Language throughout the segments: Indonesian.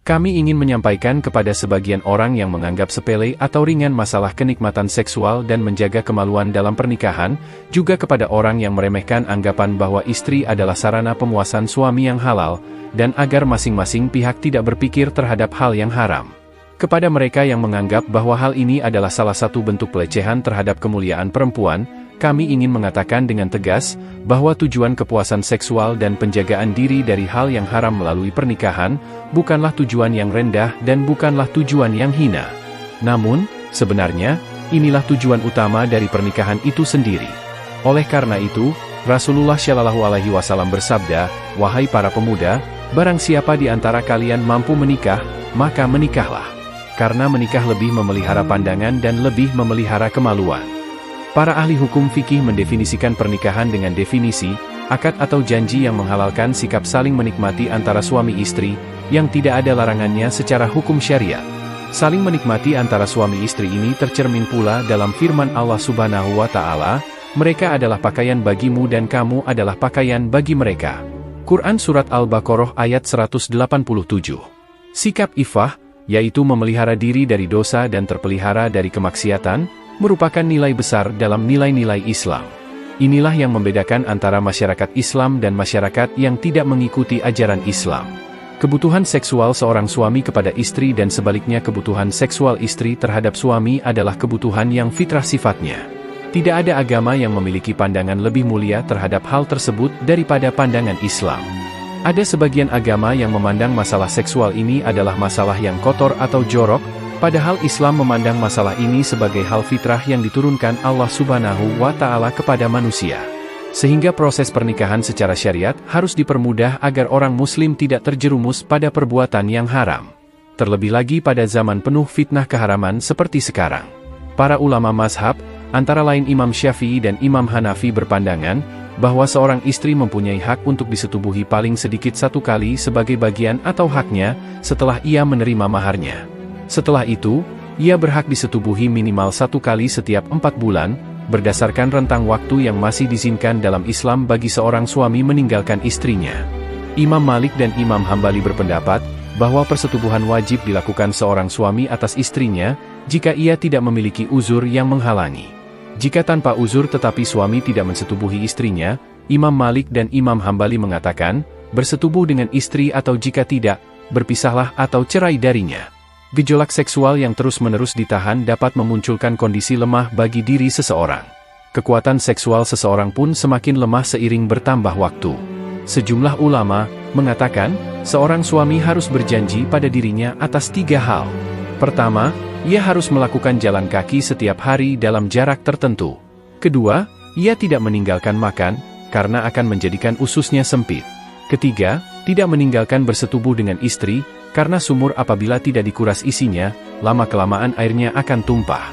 Kami ingin menyampaikan kepada sebagian orang yang menganggap sepele atau ringan masalah kenikmatan seksual dan menjaga kemaluan dalam pernikahan, juga kepada orang yang meremehkan anggapan bahwa istri adalah sarana pemuasan suami yang halal, dan agar masing-masing pihak tidak berpikir terhadap hal yang haram. Kepada mereka yang menganggap bahwa hal ini adalah salah satu bentuk pelecehan terhadap kemuliaan perempuan, kami ingin mengatakan dengan tegas, bahwa tujuan kepuasan seksual dan penjagaan diri dari hal yang haram melalui pernikahan, bukanlah tujuan yang rendah dan bukanlah tujuan yang hina. Namun, sebenarnya, inilah tujuan utama dari pernikahan itu sendiri. Oleh karena itu, Rasulullah Shallallahu Alaihi Wasallam bersabda, "Wahai para pemuda, barang siapa di antara kalian mampu menikah, maka menikahlah. Karena menikah lebih memelihara pandangan dan lebih memelihara kemaluan." Para ahli hukum fikih mendefinisikan pernikahan dengan definisi, akad atau janji yang menghalalkan sikap saling menikmati antara suami istri, yang tidak ada larangannya secara hukum syariat. Saling menikmati antara suami istri ini tercermin pula dalam firman Allah Subhanahu wa Ta'ala, "Mereka adalah pakaian bagimu dan kamu adalah pakaian bagi mereka." Quran Surat Al-Baqarah ayat 187. Sikap ifah, yaitu memelihara diri dari dosa dan terpelihara dari kemaksiatan, merupakan nilai besar dalam nilai-nilai Islam. Inilah yang membedakan antara masyarakat Islam dan masyarakat yang tidak mengikuti ajaran Islam. Kebutuhan seksual seorang suami kepada istri dan sebaliknya kebutuhan seksual istri terhadap suami adalah kebutuhan yang fitrah sifatnya. Tidak ada agama yang memiliki pandangan lebih mulia terhadap hal tersebut daripada pandangan Islam. Ada sebagian agama yang memandang masalah seksual ini adalah masalah yang kotor atau jorok, padahal Islam memandang masalah ini sebagai hal fitrah yang diturunkan Allah Subhanahu wa Ta'ala kepada manusia. Sehingga proses pernikahan secara syariat harus dipermudah agar orang muslim tidak terjerumus pada perbuatan yang haram. Terlebih lagi pada zaman penuh fitnah keharaman seperti sekarang. Para ulama mazhab, antara lain Imam Syafi'i dan Imam Hanafi berpandangan, bahwa seorang istri mempunyai hak untuk disetubuhi paling sedikit 1 kali sebagai bagian atau haknya, setelah ia menerima maharnya. Setelah itu, ia berhak disetubuhi minimal 1 kali setiap 4 bulan, berdasarkan rentang waktu yang masih diizinkan dalam Islam bagi seorang suami meninggalkan istrinya. Imam Malik dan Imam Hambali berpendapat, bahwa persetubuhan wajib dilakukan seorang suami atas istrinya, jika ia tidak memiliki uzur yang menghalangi. Jika tanpa uzur tetapi suami tidak mensetubuhi istrinya, Imam Malik dan Imam Hambali mengatakan, bersetubuh dengan istri atau jika tidak, berpisahlah atau cerai darinya. Gejolak seksual yang terus-menerus ditahan dapat memunculkan kondisi lemah bagi diri seseorang. Kekuatan seksual seseorang pun semakin lemah seiring bertambah waktu. Sejumlah ulama mengatakan, seorang suami harus berjanji pada dirinya atas 3 hal. Pertama, ia harus melakukan jalan kaki setiap hari dalam jarak tertentu. Kedua, ia tidak meninggalkan makan, karena akan menjadikan ususnya sempit. Ketiga, tidak meninggalkan bersetubuh dengan istri, karena sumur apabila tidak dikuras isinya, lama-kelamaan airnya akan tumpah.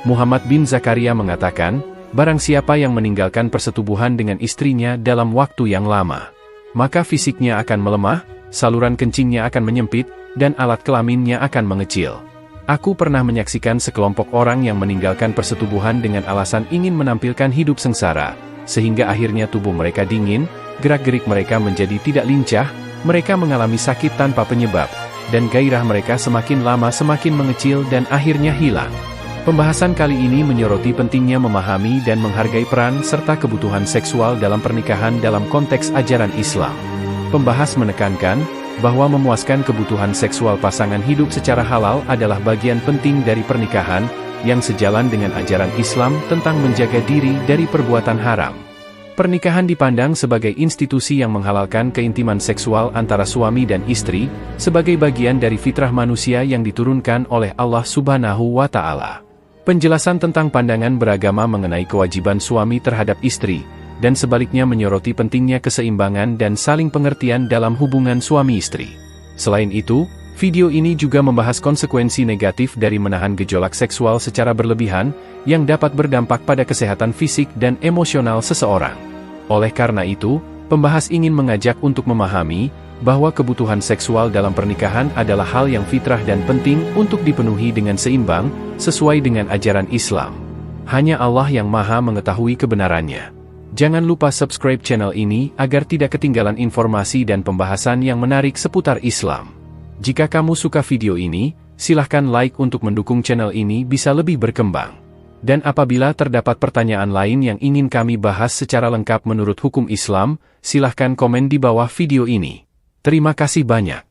Muhammad bin Zakaria mengatakan, barang siapa yang meninggalkan persetubuhan dengan istrinya dalam waktu yang lama, maka fisiknya akan melemah, saluran kencingnya akan menyempit, dan alat kelaminnya akan mengecil. Aku pernah menyaksikan sekelompok orang yang meninggalkan persetubuhan dengan alasan ingin menampilkan hidup sengsara, sehingga akhirnya tubuh mereka dingin, gerak-gerik mereka menjadi tidak lincah, mereka mengalami sakit tanpa penyebab, dan gairah mereka semakin lama semakin mengecil dan akhirnya hilang. Pembahasan kali ini menyoroti pentingnya memahami dan menghargai peran serta kebutuhan seksual dalam pernikahan dalam konteks ajaran Islam. Pembahas menekankan bahwa memuaskan kebutuhan seksual pasangan hidup secara halal adalah bagian penting dari pernikahan, yang sejalan dengan ajaran Islam tentang menjaga diri dari perbuatan haram. Pernikahan dipandang sebagai institusi yang menghalalkan keintiman seksual antara suami dan istri, sebagai bagian dari fitrah manusia yang diturunkan oleh Allah Subhanahu wa Ta'ala. Penjelasan tentang pandangan beragama mengenai kewajiban suami terhadap istri, dan sebaliknya menyoroti pentingnya keseimbangan dan saling pengertian dalam hubungan suami istri. Selain itu, video ini juga membahas konsekuensi negatif dari menahan gejolak seksual secara berlebihan, yang dapat berdampak pada kesehatan fisik dan emosional seseorang. Oleh karena itu, pembahas ingin mengajak untuk memahami bahwa kebutuhan seksual dalam pernikahan adalah hal yang fitrah dan penting untuk dipenuhi dengan seimbang, sesuai dengan ajaran Islam. Hanya Allah yang Maha mengetahui kebenarannya. Jangan lupa subscribe channel ini agar tidak ketinggalan informasi dan pembahasan yang menarik seputar Islam. Jika kamu suka video ini, silahkan like untuk mendukung channel ini bisa lebih berkembang. Dan apabila terdapat pertanyaan lain yang ingin kami bahas secara lengkap menurut hukum Islam, silahkan komen di bawah video ini. Terima kasih banyak.